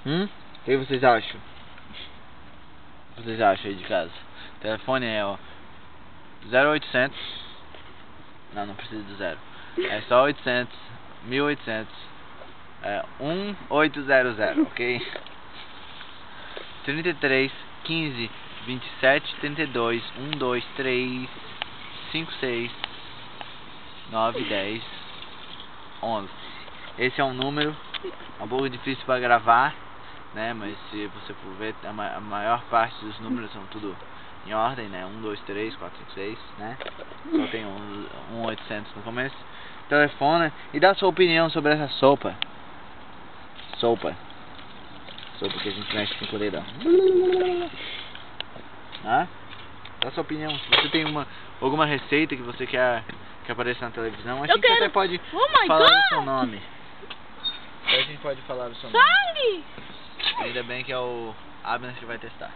O que vocês acham? O que vocês acham aí de casa? O telefone é ó 0800. Não precisa do zero. É só 800 1800 1800, ok? 33 15 27 32 1 2 3 5 6 9 10 11. Esse é um número um pouco difícil para gravar, né? Mas se você for ver, a maior parte dos números são tudo em ordem, né? 1 2 3 4 5 6, né? Só tem um 800 no começo. Telefona e dá sua opinião sobre essa sopa. Sopa que a gente mexe com o colherão. Dá sua opinião. Se você tem alguma receita que você quer que apareça na televisão, acho que você até pode falar o seu nome. A gente pode falar o seu nome. Ainda bem que é o Abner que vai testar.